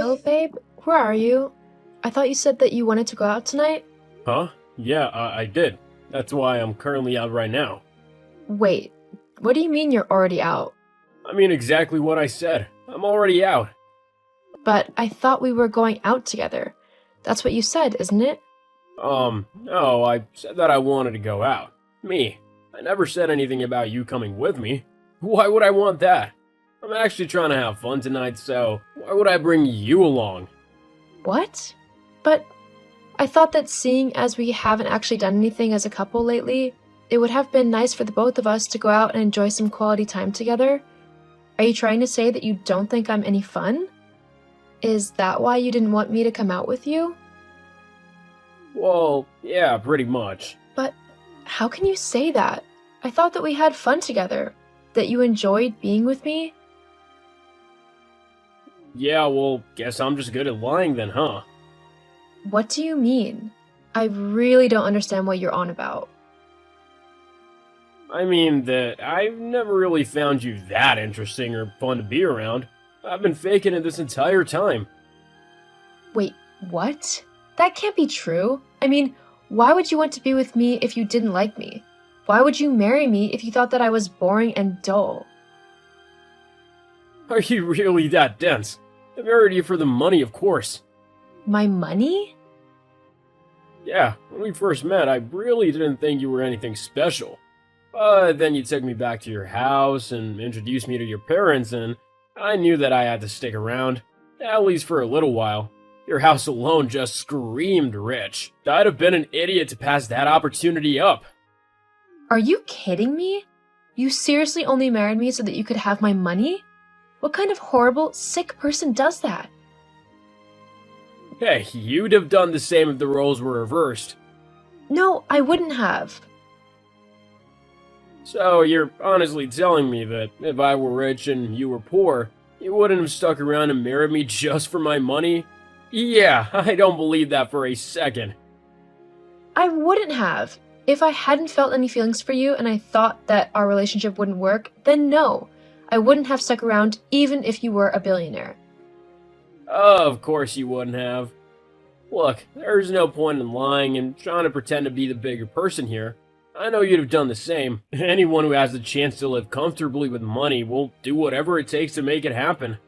Hello, babe. Where are you? I thought you said that you wanted to go out tonight. Huh? Yeah, I did. That's why I'm currently out right now. Wait, what do you mean you're already out? I mean exactly what I said. I'm already out. But I thought we were going out together. That's what you said, isn't it? No, I said that I wanted to go out. Me. I never said anything about you coming with me. Why would I want that? I'm actually trying to have fun tonight, so why would I bring you along? What? But I thought that seeing as we haven't actually done anything as a couple lately, it would have been nice for the both of us to go out and enjoy some quality time together. Are you trying to say that you don't think I'm any fun? Is that why you didn't want me to come out with you? Well, yeah, pretty much. But how can you say that? I thought that we had fun together, that you enjoyed being with me. Yeah, well, guess I'm just good at lying then, huh? What do you mean? I really don't understand what you're on about. I mean that I've never really found you that interesting or fun to be around. I've been faking it this entire time. Wait, what? That can't be true. I mean, why would you want to be with me if you didn't like me? Why would you marry me if you thought that I was boring and dull? Are you really that dense? I married you for the money, of course. My money? Yeah, when we first met, I really didn't think you were anything special. But then you took me back to your house and introduced me to your parents, and I knew that I had to stick around, at least for a little while. Your house alone just screamed rich. I'd have been an idiot to pass that opportunity up. Are you kidding me? You seriously only married me so that you could have my money? What kind of horrible, sick person does that? Hey, you'd have done the same if the roles were reversed. No, I wouldn't have. So you're honestly telling me that if I were rich and you were poor, you wouldn't have stuck around and married me just for my money? Yeah, I don't believe that for a second. I wouldn't have. If I hadn't felt any feelings for you and I thought that our relationship wouldn't work, then no. I wouldn't have stuck around even if you were a billionaire. Of course you wouldn't have. Look, there's no point in lying and trying to pretend to be the bigger person here. I know you'd have done the same. Anyone who has the chance to live comfortably with money will do whatever it takes to make it happen.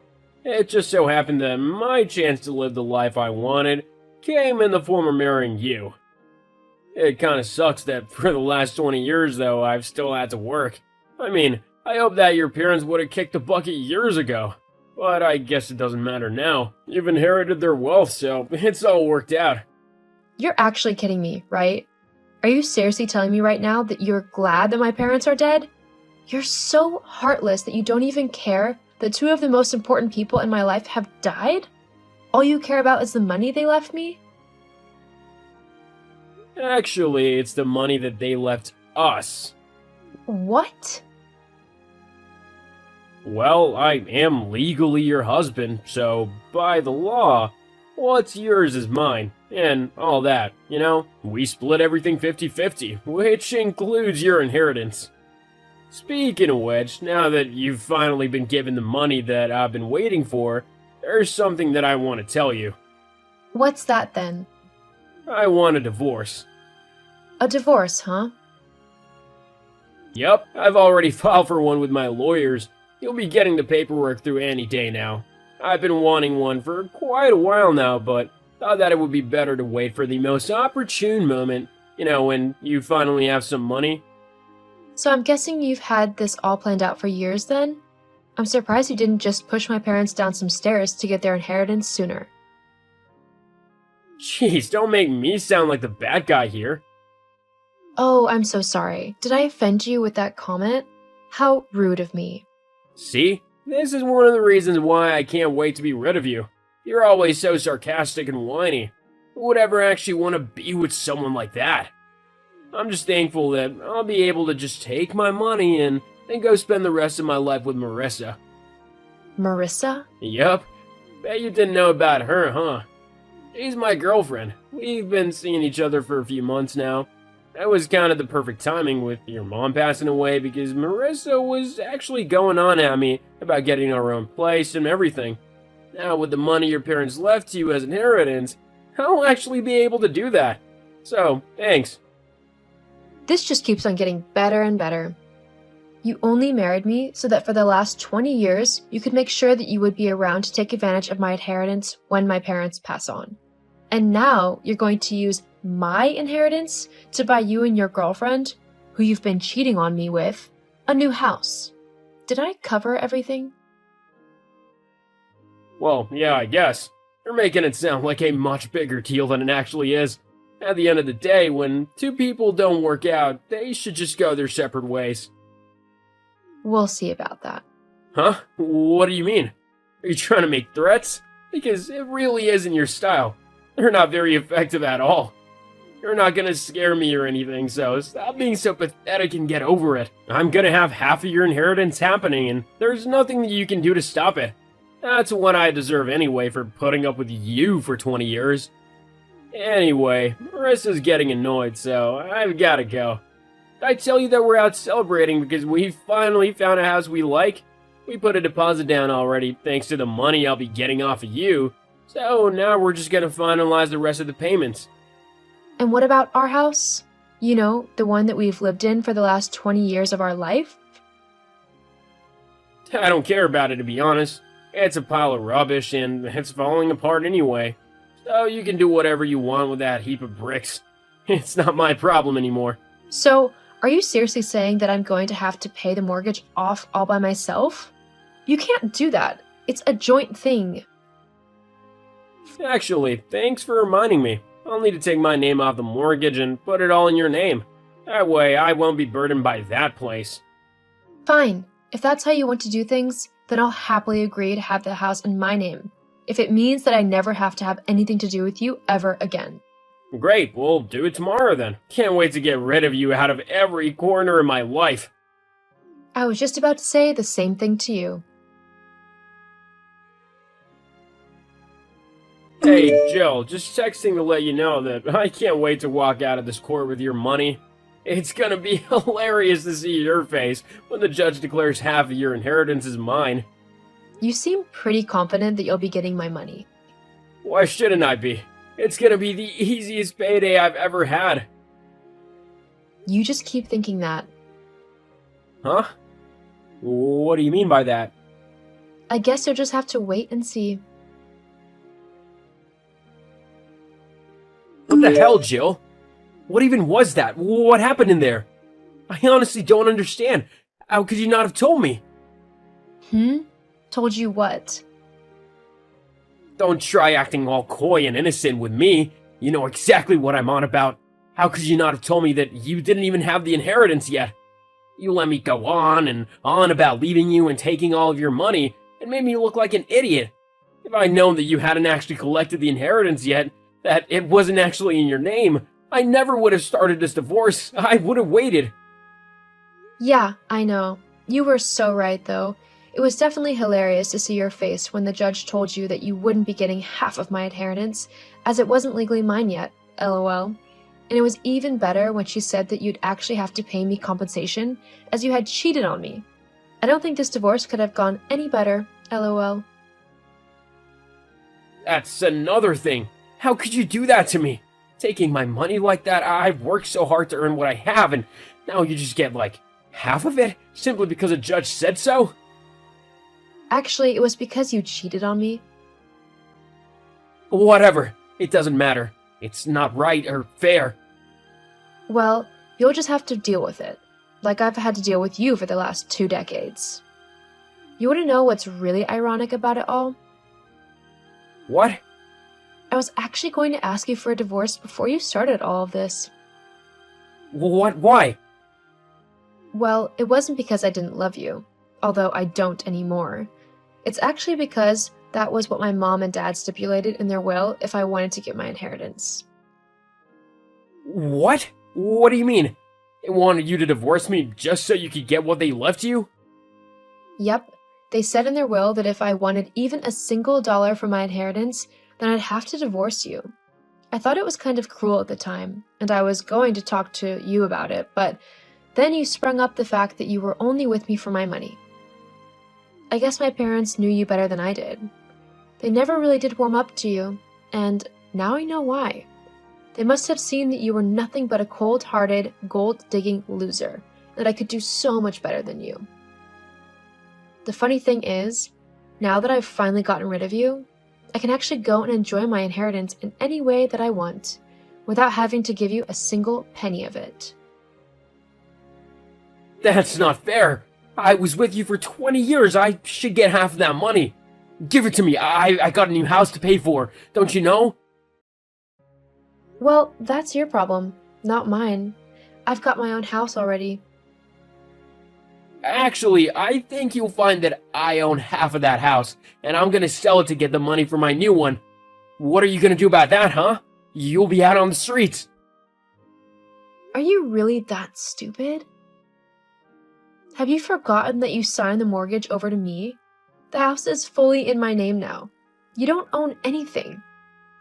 It just so happened that my chance to live the life I wanted came in the form of marrying you. It kinda sucks that for the last 20 years, though, I've still had to work. I mean, I hope that your parents would have kicked the bucket years ago. But I guess it doesn't matter now. You've inherited their wealth, so it's all worked out. You're actually kidding me, right? Are you seriously telling me right now that you're glad that my parents are dead? You're so heartless that you don't even care that two of the most important people in my life have died? All you care about is the money they left me? Actually, it's the money that they left us. What? Well, I am legally your husband, so by the law, what's yours is mine, and all that, you know? We split everything 50-50, which includes your inheritance. Speaking of which, now that you've finally been given the money that I've been waiting for, there's something that I want to tell you. What's that then? I want a divorce. A divorce, huh? Yep, I've already filed for one with my lawyers. You'll be getting the paperwork through any day now. I've been wanting one for quite a while now, but thought that it would be better to wait for the most opportune moment, you know, when you finally have some money. So I'm guessing you've had this all planned out for years then? I'm surprised you didn't just push my parents down some stairs to get their inheritance sooner. Jeez, don't make me sound like the bad guy here. Oh, I'm so sorry. Did I offend you with that comment? How rude of me. See? This is one of the reasons why I can't wait to be rid of you. You're always so sarcastic and whiny. Who would ever actually want to be with someone like that? I'm just thankful that I'll be able to just take my money and then go spend the rest of my life with Marissa. Marissa? Yup. Bet you didn't know about her, huh? She's my girlfriend. We've been seeing each other for a few months now. That was kind of the perfect timing with your mom passing away because Marissa was actually going on at me about getting our own place and everything. Now, with the money your parents left you as inheritance, I'll actually be able to do that. So, thanks. This just keeps on getting better and better. You only married me so that for the last 20 years, you could make sure that you would be around to take advantage of my inheritance when my parents pass on. And now you're going to use my inheritance to buy you and your girlfriend, who you've been cheating on me with, a new house. Did I cover everything? Well, yeah, I guess. You're making it sound like a much bigger deal than it actually is. At the end of the day, when two people don't work out, they should just go their separate ways. We'll see about that. Huh? What do you mean? Are you trying to make threats? Because it really isn't your style. They're not very effective at all. You're not gonna scare me or anything, so stop being so pathetic and get over it. I'm gonna have half of your inheritance happening, and there's nothing that you can do to stop it. That's what I deserve anyway for putting up with you for 20 years. Anyway, Marissa's getting annoyed, so I've gotta go. I tell you that we're out celebrating because we finally found a house we like. We put a deposit down already thanks to the money I'll be getting off of you. So now we're just gonna finalize the rest of the payments. And what about our house? You know, the one that we've lived in for the last 20 years of our life? I don't care about it, to be honest. It's a pile of rubbish and it's falling apart anyway. So you can do whatever you want with that heap of bricks. It's not my problem anymore. So, are you seriously saying that I'm going to have to pay the mortgage off all by myself? You can't do that. It's a joint thing. Actually, thanks for reminding me. I'll need to take my name off the mortgage and put it all in your name. That way, I won't be burdened by that place. Fine. If that's how you want to do things, then I'll happily agree to have the house in my name, if it means that I never have to have anything to do with you ever again. Great, we'll do it tomorrow then. Can't wait to get rid of you out of every corner of my life. I was just about to say the same thing to you. Hey, Jill, just texting to let you know that I can't wait to walk out of this court with your money. It's gonna be hilarious to see your face when the judge declares half of your inheritance is mine. You seem pretty confident that you'll be getting my money. Why shouldn't I be? It's gonna be the easiest payday I've ever had. You just keep thinking that. Huh? What do you mean by that? I guess you'll just have to wait and see. What the hell, Jill? What even was that? What happened in there? I honestly don't understand. How could you not have told me? Told you what? Don't try acting all coy and innocent with me. You know exactly what I'm on about. How could you not have told me that you didn't even have the inheritance yet? You let me go on and on about leaving you and taking all of your money. It made me look like an idiot. If I'd known that you hadn't actually collected the inheritance yet, that it wasn't actually in your name, I never would have started this divorce. I would have waited. Yeah, I know. You were so right, though. It was definitely hilarious to see your face when the judge told you that you wouldn't be getting half of my inheritance, as it wasn't legally mine yet, lol. And it was even better when she said that you'd actually have to pay me compensation, as you had cheated on me. I don't think this divorce could have gone any better, lol. That's another thing. How could you do that to me? Taking my money like that? I've worked so hard to earn what I have, and now you just get, like, half of it? Simply because a judge said so? Actually, it was because you cheated on me. Whatever. It doesn't matter. It's not right or fair. Well, you'll just have to deal with it, like I've had to deal with you for the last 2 decades. You want to know what's really ironic about it all? What? I was actually going to ask you for a divorce before you started all of this. What? Why? Well, it wasn't because I didn't love you, although I don't anymore. It's actually because that was what my mom and dad stipulated in their will if I wanted to get my inheritance. What? What do you mean? They wanted you to divorce me just so you could get what they left you? Yep, they said in their will that if I wanted even a single dollar for my inheritance, then I'd have to divorce you. I thought it was kind of cruel at the time, and I was going to talk to you about it, but then you sprung up the fact that you were only with me for my money. I guess my parents knew you better than I did. They never really did warm up to you, and now I know why. They must have seen that you were nothing but a cold-hearted, gold-digging loser, that I could do so much better than you. The funny thing is, now that I've finally gotten rid of you, I can actually go and enjoy my inheritance in any way that I want, without having to give you a single penny of it. That's not fair. I was with you for 20 years. I should get half of that money. Give it to me. I got a new house to pay for. Don't you know? Well, that's your problem, not mine. I've got my own house already. Actually, I think you'll find that I own half of that house, and I'm gonna sell it to get the money for my new one. What are you gonna do about that, huh? You'll be out on the streets. Are you really that stupid? Have you forgotten that you signed the mortgage over to me? The house is fully in my name now. You don't own anything.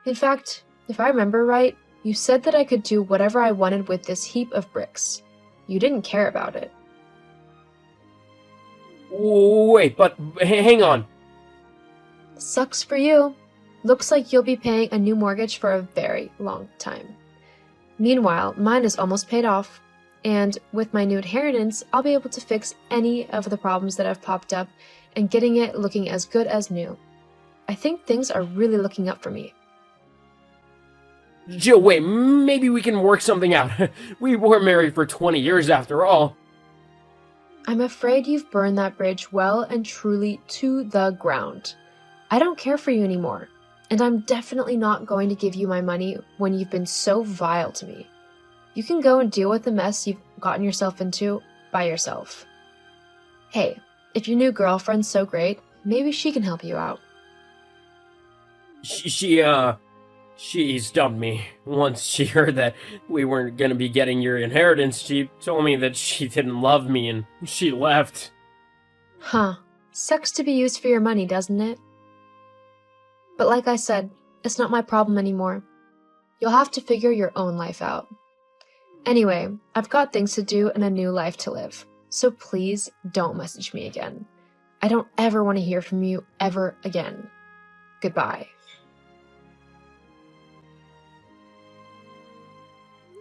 In fact, if I remember right, you said that I could do whatever I wanted with this heap of bricks. You didn't care about it. Wait, but hang on. Sucks for you. Looks like you'll be paying a new mortgage for a very long time. Meanwhile, mine is almost paid off, and with my new inheritance, I'll be able to fix any of the problems that have popped up and getting it looking as good as new. I think things are really looking up for me. Jill, wait, maybe we can work something out. We were married for 20 years after all. I'm afraid you've burned that bridge well and truly to the ground. I don't care for you anymore, and I'm definitely not going to give you my money when you've been so vile to me. You can go and deal with the mess you've gotten yourself into by yourself. Hey, if your new girlfriend's so great, maybe she can help you out. She stumped me. Once she heard that we weren't gonna be getting your inheritance, she told me that she didn't love me and she left. Huh. Sucks to be used for your money, doesn't it? But like I said, it's not my problem anymore. You'll have to figure your own life out. Anyway, I've got things to do and a new life to live, so please don't message me again. I don't ever want to hear from you ever again. Goodbye.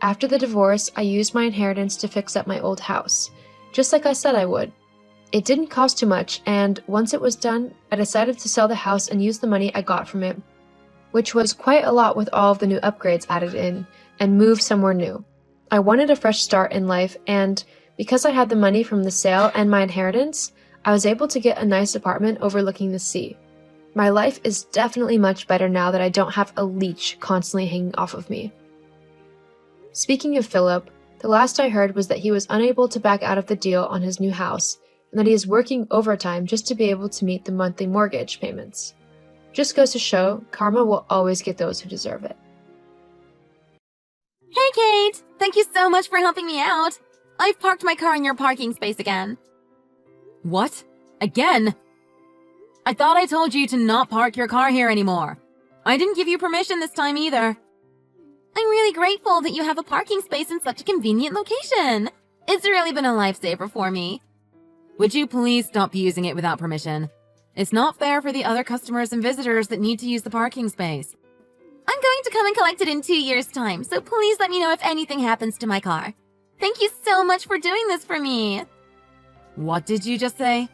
After the divorce, I used my inheritance to fix up my old house, just like I said I would. It didn't cost too much, and once it was done, I decided to sell the house and use the money I got from it, which was quite a lot with all of the new upgrades added in, and move somewhere new. I wanted a fresh start in life, and because I had the money from the sale and my inheritance, I was able to get a nice apartment overlooking the sea. My life is definitely much better now that I don't have a leech constantly hanging off of me. Speaking of Philip, the last I heard was that he was unable to back out of the deal on his new house, and that he is working overtime just to be able to meet the monthly mortgage payments. Just goes to show, karma will always get those who deserve it. Hey, Kate! Thank you so much for helping me out. I've parked my car in your parking space again. What? Again? I thought I told you to not park your car here anymore. I didn't give you permission this time either. I'm really grateful that you have a parking space in such a convenient location. It's really been a lifesaver for me. Would you please stop using it without permission? It's not fair for the other customers and visitors that need to use the parking space. I'm going to come and collect it in 2 years' time, so please let me know if anything happens to my car. Thank you so much for doing this for me. What did you just say?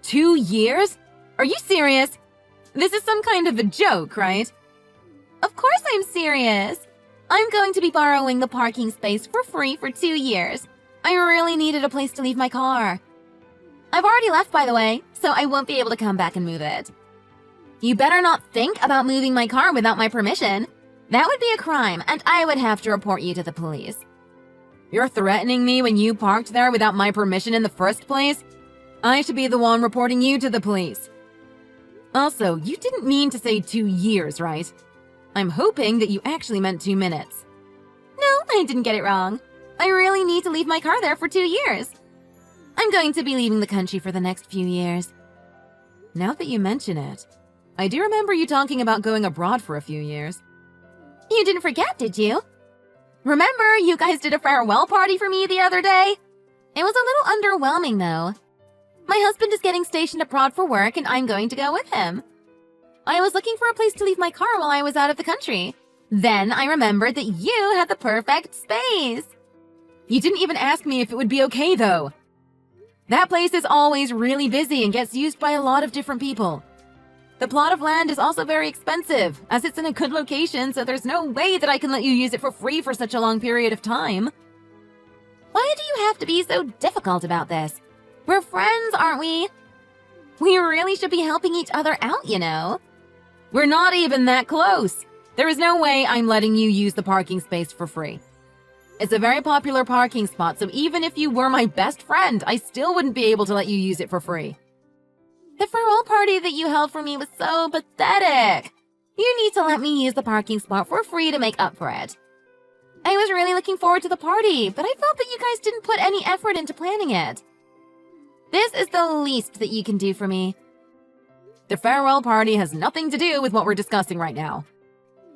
2 years? Are you serious? This is some kind of a joke, right? Of course I'm serious. I'm going to be borrowing the parking space for free for 2 years. I really needed a place to leave my car. I've already left, by the way, so I won't be able to come back and move it. You better not think about moving my car without my permission. That would be a crime, and I would have to report you to the police. You're threatening me when you parked there without my permission in the first place? I should be the one reporting you to the police. Also, you didn't mean to say 2 years, right? I'm hoping that you actually meant 2 minutes. No, I didn't get it wrong. I really need to leave my car there for 2 years. I'm going to be leaving the country for the next few years. Now that you mention it, I do remember you talking about going abroad for a few years. You didn't forget, did you? Remember, you guys did a farewell party for me the other day? It was a little underwhelming, though. My husband is getting stationed abroad for work, and I'm going to go with him. I was looking for a place to leave my car while I was out of the country. Then I remembered that you had the perfect space. You didn't even ask me if it would be okay, though. That place is always really busy and gets used by a lot of different people. The plot of land is also very expensive, as it's in a good location, so there's no way that I can let you use it for free for such a long period of time. Why do you have to be so difficult about this? We're friends, aren't we? We really should be helping each other out, you know. We're not even that close. There is no way I'm letting you use the parking space for free. It's a very popular parking spot, so even if you were my best friend, I still wouldn't be able to let you use it for free. The farewell party that you held for me was so pathetic. You need to let me use the parking spot for free to make up for it. I was really looking forward to the party, but I felt that you guys didn't put any effort into planning it. This is the least that you can do for me. The farewell party has nothing to do with what we're discussing right now.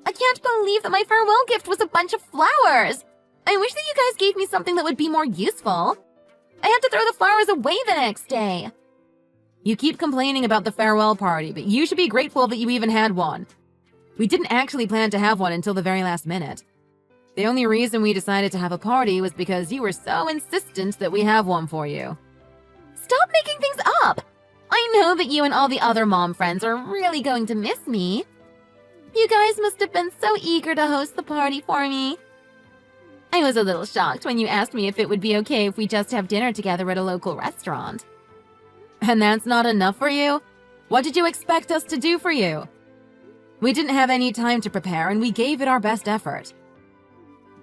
I can't believe that my farewell gift was a bunch of flowers. I wish that you guys gave me something that would be more useful. I had to throw the flowers away the next day. You keep complaining about the farewell party, but you should be grateful that you even had one. We didn't actually plan to have one until the very last minute. The only reason we decided to have a party was because you were so insistent that we have one for you. Stop making things up! I know that you and all the other mom friends are really going to miss me. You guys must have been so eager to host the party for me. I was a little shocked when you asked me if it would be okay if we just have dinner together at a local restaurant. And that's not enough for you? What did you expect us to do for you? We didn't have any time to prepare, and we gave it our best effort.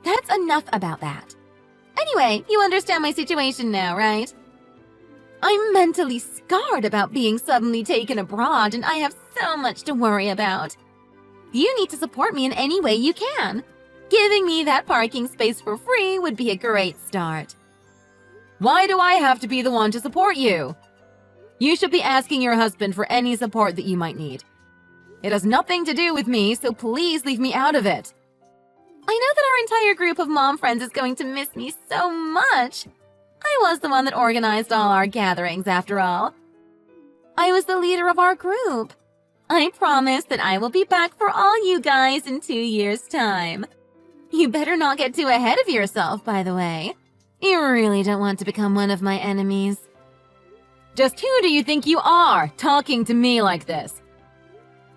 That's enough about that. Anyway, you understand my situation now, right? I'm mentally scarred about being suddenly taken abroad, and I have so much to worry about. You need to support me in any way you can. Giving me that parking space for free would be a great start. Why do I have to be the one to support you? You should be asking your husband for any support that you might need. It has nothing to do with me, so please leave me out of it. I know that our entire group of mom friends is going to miss me so much. I was the one that organized all our gatherings, after all. I was the leader of our group. I promise that I will be back for all you guys in 2 years' time. You better not get too ahead of yourself, by the way. You really don't want to become one of my enemies. Just who do you think you are, talking to me like this?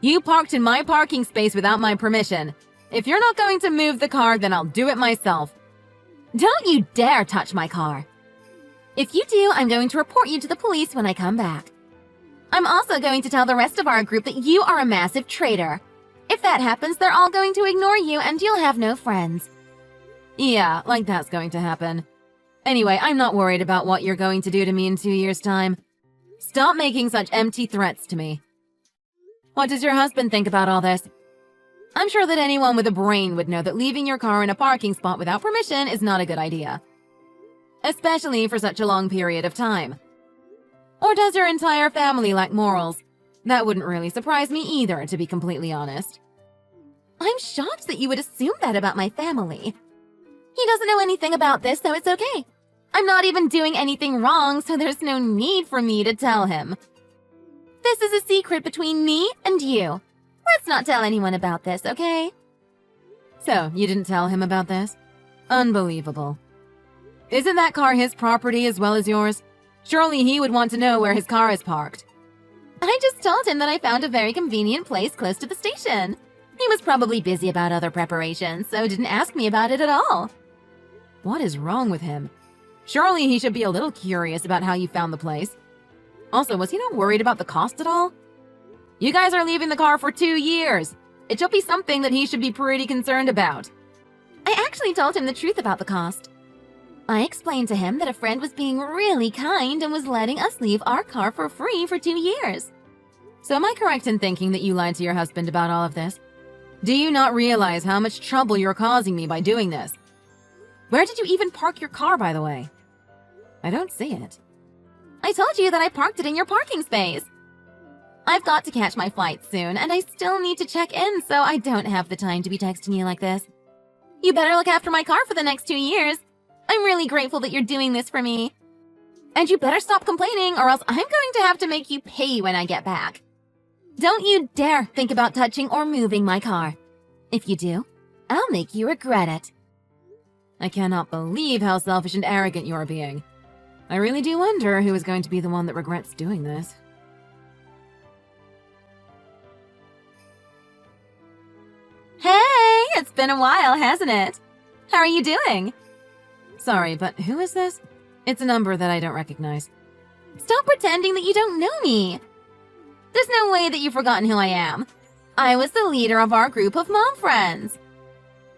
You parked in my parking space without my permission. If you're not going to move the car, then I'll do it myself. Don't you dare touch my car. If you do, I'm going to report you to the police when I come back. I'm also going to tell the rest of our group that you are a massive traitor. If that happens, they're all going to ignore you and you'll have no friends. Yeah, like that's going to happen. Anyway, I'm not worried about what you're going to do to me in 2 years' time. Stop making such empty threats to me. What does your husband think about all this? I'm sure that anyone with a brain would know that leaving your car in a parking spot without permission is not a good idea. Especially for such a long period of time. Or does your entire family lack morals? That wouldn't really surprise me either, to be completely honest. I'm shocked that you would assume that about my family. He doesn't know anything about this, so it's okay. I'm not even doing anything wrong, so there's no need for me to tell him. This is a secret between me and you. Let's not tell anyone about this, okay? So, you didn't tell him about this? Unbelievable. Isn't that car his property as well as yours? Surely he would want to know where his car is parked. I just told him that I found a very convenient place close to the station. He was probably busy about other preparations, so didn't ask me about it at all. What is wrong with him? Surely he should be a little curious about how you found the place. Also, was he not worried about the cost at all? You guys are leaving the car for 2 years. It should be something that he should be pretty concerned about. I actually told him the truth about the cost. I explained to him that a friend was being really kind and was letting us leave our car for free for 2 years. So am I correct in thinking that you lied to your husband about all of this? Do you not realize how much trouble you're causing me by doing this? Where did you even park your car, by the way? I don't see it. I told you that I parked it in your parking space. I've got to catch my flight soon, and I still need to check in, so I don't have the time to be texting you like this. You better look after my car for the next 2 years. I'm really grateful that you're doing this for me. And you better stop complaining, or else I'm going to have to make you pay when I get back. Don't you dare think about touching or moving my car. If you do, I'll make you regret it. I cannot believe how selfish and arrogant you're being. I really do wonder who is going to be the one that regrets doing this. Hey, it's been a while, hasn't it? How are you doing? Sorry, but who is this? It's a number that I don't recognize. Stop pretending that you don't know me. There's no way that you've forgotten who I am. I was the leader of our group of mom friends.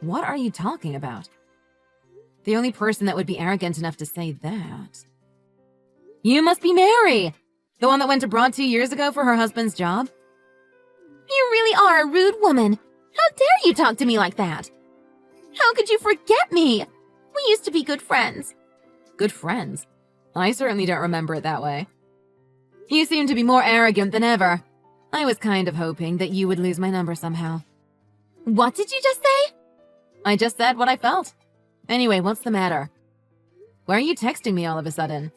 What are you talking about? The only person that would be arrogant enough to say that. You must be Mary, the one that went abroad 2 years ago for her husband's job. You really are a rude woman. How dare you talk to me like that? How could you forget me? We used to be good friends. Good friends? I certainly don't remember it that way. You seem to be more arrogant than ever. I was kind of hoping that you would lose my number somehow. What did you just say? I just said what I felt. Anyway, what's the matter? Why are you texting me all of a sudden?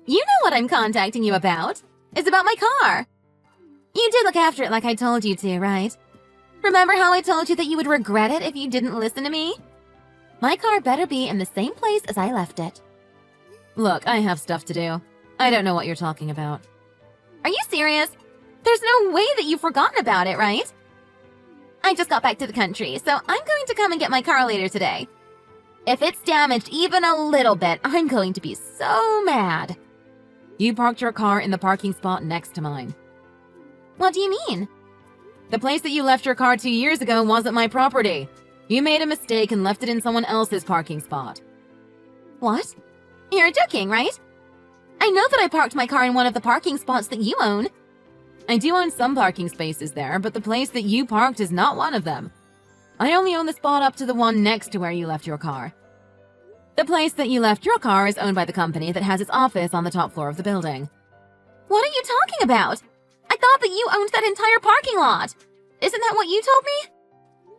You know what I'm contacting you about. It's about my car. You did look after it like I told you to, right? Remember how I told you that you would regret it if you didn't listen to me? My car better be in the same place as I left it. Look, I have stuff to do. I don't know what you're talking about. Are you serious? There's no way that you've forgotten about it, right? I just got back to the country, so I'm going to come and get my car later today. If it's damaged even a little bit, I'm going to be so mad. You parked your car in the parking spot next to mine. What do you mean? The place that you left your car 2 years ago wasn't my property. You made a mistake and left it in someone else's parking spot. What? You're joking, right? I know that I parked my car in one of the parking spots that you own. I do own some parking spaces there, but the place that you parked is not one of them. I only own the spot up to the one next to where you left your car. The place that you left your car is owned by the company that has its office on the top floor of the building. What are you talking about? I thought that you owned that entire parking lot. Isn't that what you told me?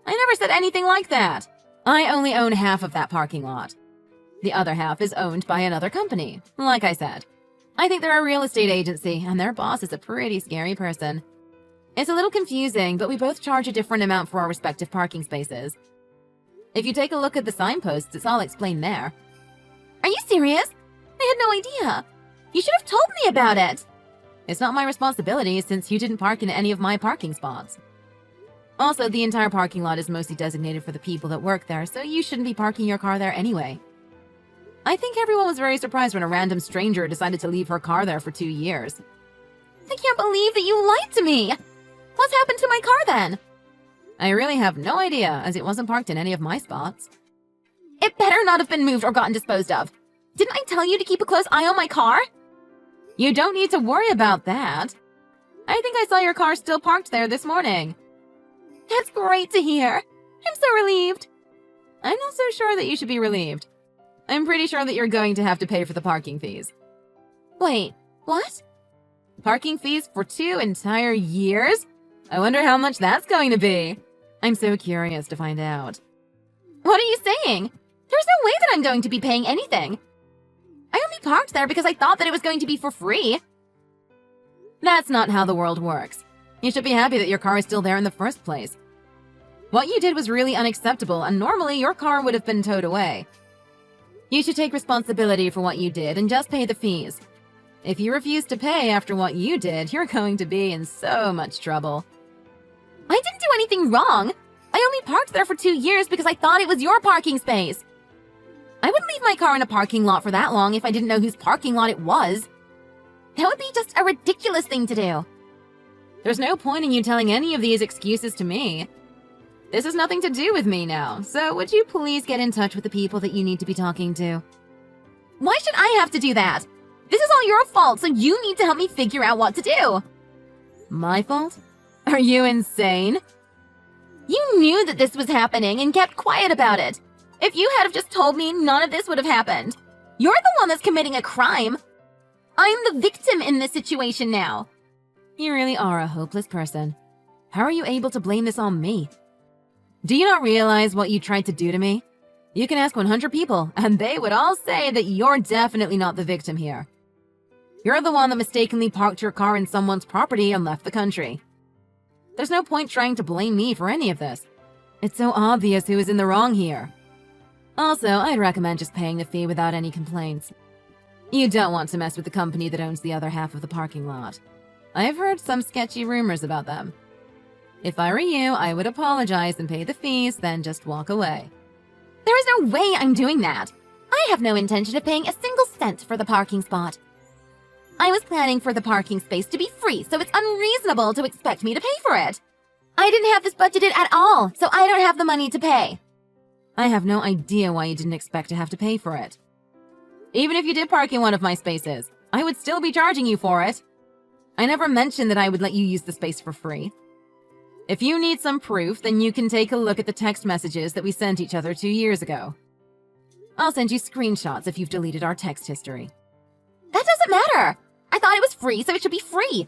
I never said anything like that. I only own half of that parking lot. The other half is owned by another company, like I said. I think they're a real estate agency, and their boss is a pretty scary person. It's a little confusing, but we both charge a different amount for our respective parking spaces. If you take a look at the signposts, it's all explained there. Are you serious? I had no idea. You should have told me about it. It's not my responsibility since you didn't park in any of my parking spots. Also, the entire parking lot is mostly designated for the people that work there, so you shouldn't be parking your car there anyway. I think everyone was very surprised when a random stranger decided to leave her car there for 2 years. I can't believe that you lied to me! What's happened to my car then? I really have no idea, as it wasn't parked in any of my spots. It better not have been moved or gotten disposed of. Didn't I tell you to keep a close eye on my car? You don't need to worry about that. I think I saw your car still parked there this morning. That's great to hear. I'm so relieved. I'm not so sure that you should be relieved. I'm pretty sure that you're going to have to pay for the parking fees. Wait, what? Parking fees for 2 entire years? I wonder how much that's going to be. I'm so curious to find out. What are you saying? There's no way that I'm going to be paying anything. I only parked there because I thought that it was going to be for free. That's not how the world works. You should be happy that your car is still there in the first place. What you did was really unacceptable, and normally your car would have been towed away. You should take responsibility for what you did and just pay the fees. If you refuse to pay after what you did, you're going to be in so much trouble. I didn't do anything wrong. I only parked there for 2 years because I thought it was your parking space. I wouldn't leave my car in a parking lot for that long if I didn't know whose parking lot it was. That would be just a ridiculous thing to do. There's no point in you telling any of these excuses to me. This has nothing to do with me now, so would you please get in touch with the people that you need to be talking to? Why should I have to do that? This is all your fault, so you need to help me figure out what to do. My fault? Are you insane? You knew that this was happening and kept quiet about it. If you had have just told me, none of this would have happened. You're the one that's committing a crime. I'm the victim in this situation now. You really are a hopeless person. How are you able to blame this on me? Do you not realize what you tried to do to me? You can ask 100 people, and they would all say that you're definitely not the victim here. You're the one that mistakenly parked your car in someone's property and left the country. There's no point trying to blame me for any of this. It's so obvious who is in the wrong here. Also, I'd recommend just paying the fee without any complaints. You don't want to mess with the company that owns the other half of the parking lot. I've heard some sketchy rumors about them. If I were you, I would apologize and pay the fees, then just walk away. There is no way I'm doing that. I have no intention of paying a single cent for the parking spot. I was planning for the parking space to be free, so it's unreasonable to expect me to pay for it. I didn't have this budgeted at all, so I don't have the money to pay. I have no idea why you didn't expect to have to pay for it. Even if you did park in one of my spaces, I would still be charging you for it. I never mentioned that I would let you use the space for free. If you need some proof, then you can take a look at the text messages that we sent each other 2 years ago. I'll send you screenshots if you've deleted our text history. That doesn't matter. I thought it was free, so it should be free.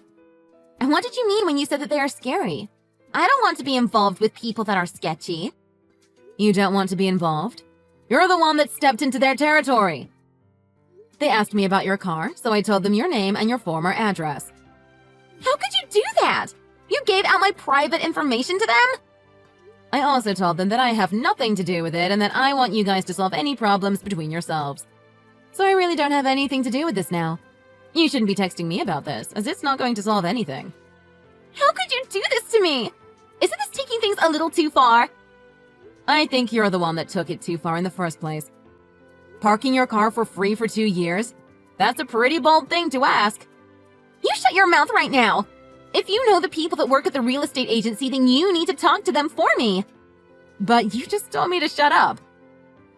And what did you mean when you said that they are scary? I don't want to be involved with people that are sketchy. You don't want to be involved? You're the one that stepped into their territory. They asked me about your car, so I told them your name and your former address. How could you do that? You gave out my private information to them? I also told them that I have nothing to do with it and that I want you guys to solve any problems between yourselves. So I really don't have anything to do with this now. You shouldn't be texting me about this, as it's not going to solve anything. How could you do this to me? Isn't this taking things a little too far? I think you're the one that took it too far in the first place. Parking your car for free for 2 years? That's a pretty bold thing to ask. You shut your mouth right now. If you know the people that work at the real estate agency, then you need to talk to them for me. But you just told me to shut up.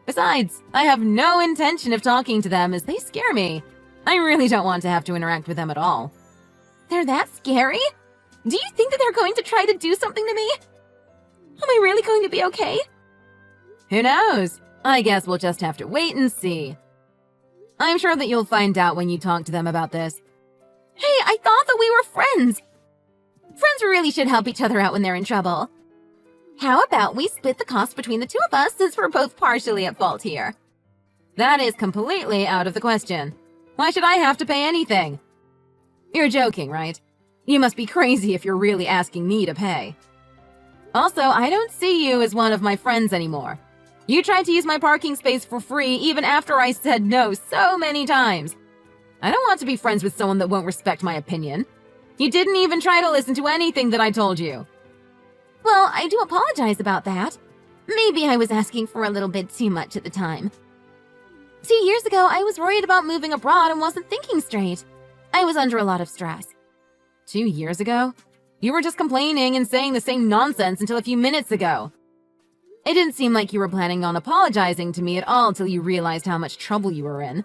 Besides, I have no intention of talking to them as they scare me. I really don't want to have to interact with them at all. They're that scary? Do you think that they're going to try to do something to me? Am I really going to be okay? Who knows? I guess we'll just have to wait and see. I'm sure that you'll find out when you talk to them about this. Hey, I thought that we were friends. Friends really should help each other out when they're in trouble. How about we split the cost between the two of us since we're both partially at fault here? That is completely out of the question. Why should I have to pay anything? You're joking, right? You must be crazy if you're really asking me to pay. Also, I don't see you as one of my friends anymore. You tried to use my parking space for free even after I said no so many times. I don't want to be friends with someone that won't respect my opinion. You didn't even try to listen to anything that I told you. Well, I do apologize about that. Maybe I was asking for a little bit too much at the time. 2 years ago, I was worried about moving abroad and wasn't thinking straight. I was under a lot of stress. 2 years ago? You were just complaining and saying the same nonsense until a few minutes ago. It didn't seem like you were planning on apologizing to me at all till you realized how much trouble you were in.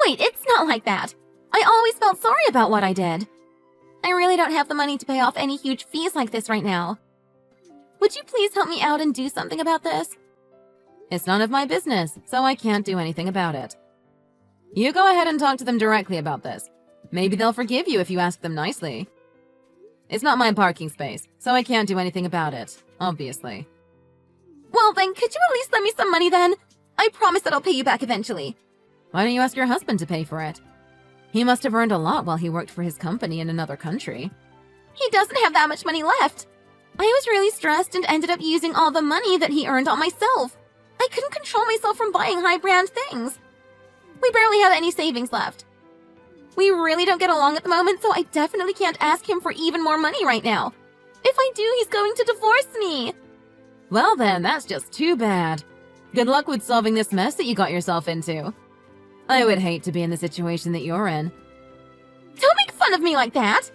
Wait, it's not like that. I always felt sorry about what I did. I really don't have the money to pay off any huge fees like this right now. Would you please help me out and do something about this? It's none of my business, so I can't do anything about it. You go ahead and talk to them directly about this. Maybe they'll forgive you if you ask them nicely. It's not my parking space, so I can't do anything about it, obviously. Well then, could you at least lend me some money then? I promise that I'll pay you back eventually. Why don't you ask your husband to pay for it? He must have earned a lot while he worked for his company in another country. He doesn't have that much money left. I was really stressed and ended up using all the money that he earned on myself. I couldn't control myself from buying high-brand things. We barely have any savings left. We really don't get along at the moment, so I definitely can't ask him for even more money right now. If I do, he's going to divorce me. Well then, that's just too bad. Good luck with solving this mess that you got yourself into. I would hate to be in the situation that you're in. Don't make fun of me like that.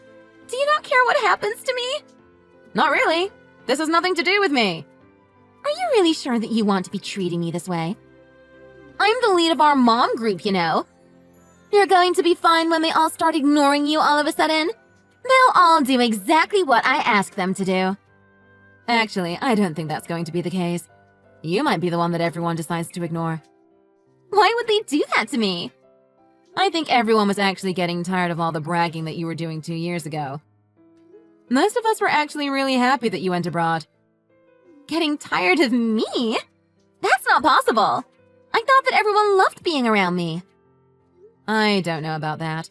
Do you not care what happens to me? Not really. This has nothing to do with me. Are you really sure that you want to be treating me this way? I'm the lead of our mom group, you know. You're going to be fine when they all start ignoring you all of a sudden. They'll all do exactly what I ask them to do. Actually, I don't think that's going to be the case. You might be the one that everyone decides to ignore. Why would they do that to me? I think everyone was actually getting tired of all the bragging that you were doing 2 years ago. Most of us were actually really happy that you went abroad. Getting tired of me? That's not possible. I thought that everyone loved being around me. I don't know about that.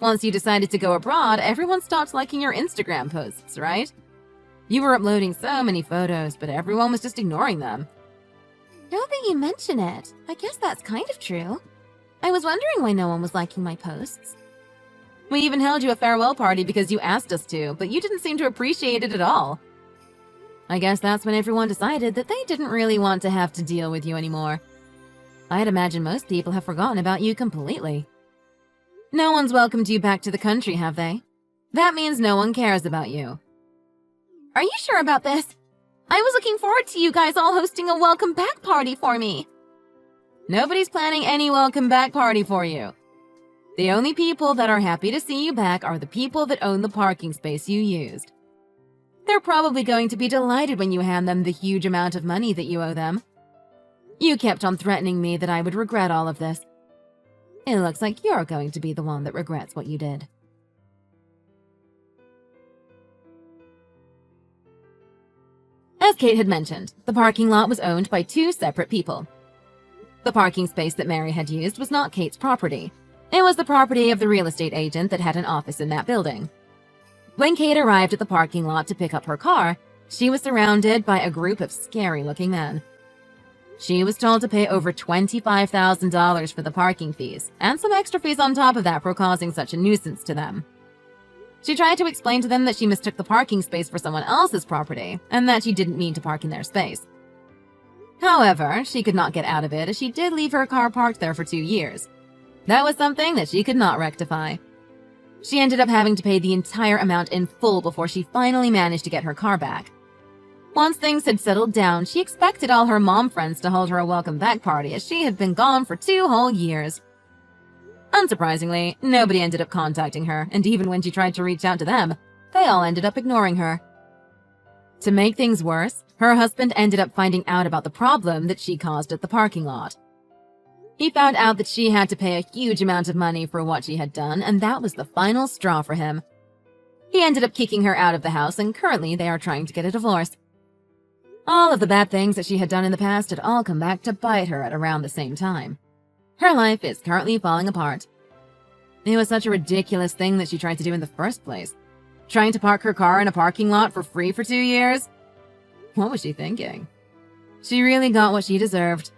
Once you decided to go abroad, everyone stopped liking your Instagram posts, right? You were uploading so many photos, but everyone was just ignoring them. Now that you mention it, I guess that's kind of true. I was wondering why no one was liking my posts. We even held you a farewell party because you asked us to, but you didn't seem to appreciate it at all. I guess that's when everyone decided that they didn't really want to have to deal with you anymore. I'd imagine most people have forgotten about you completely. No one's welcomed you back to the country, have they? That means no one cares about you. Are you sure about this? I was looking forward to you guys all hosting a welcome back party for me. Nobody's planning any welcome back party for you. The only people that are happy to see you back are the people that own the parking space you used. They're probably going to be delighted when you hand them the huge amount of money that you owe them. You kept on threatening me that I would regret all of this. It looks like you're going to be the one that regrets what you did. As Kate had mentioned, the parking lot was owned by two separate people. The parking space that Mary had used was not Kate's property. It was the property of the real estate agent that had an office in that building. When Kate arrived at the parking lot to pick up her car, she was surrounded by a group of scary-looking men. She was told to pay over $25,000 for the parking fees, and some extra fees on top of that for causing such a nuisance to them. She tried to explain to them that she mistook the parking space for someone else's property, and that she didn't mean to park in their space. However, she could not get out of it as she did leave her car parked there for 2 years. That was something that she could not rectify. She ended up having to pay the entire amount in full before she finally managed to get her car back. Once things had settled down, she expected all her mom friends to hold her a welcome back party as she had been gone for 2 whole years. Unsurprisingly, nobody ended up contacting her, and even when she tried to reach out to them, they all ended up ignoring her. To make things worse, her husband ended up finding out about the problem that she caused at the parking lot. He found out that she had to pay a huge amount of money for what she had done, and that was the final straw for him. He ended up kicking her out of the house, and currently they are trying to get a divorce. All of the bad things that she had done in the past had all come back to bite her at around the same time. Her life is currently falling apart. It was such a ridiculous thing that she tried to do in the first place. Trying to park her car in a parking lot for free for 2 years? What was she thinking? She really got what she deserved.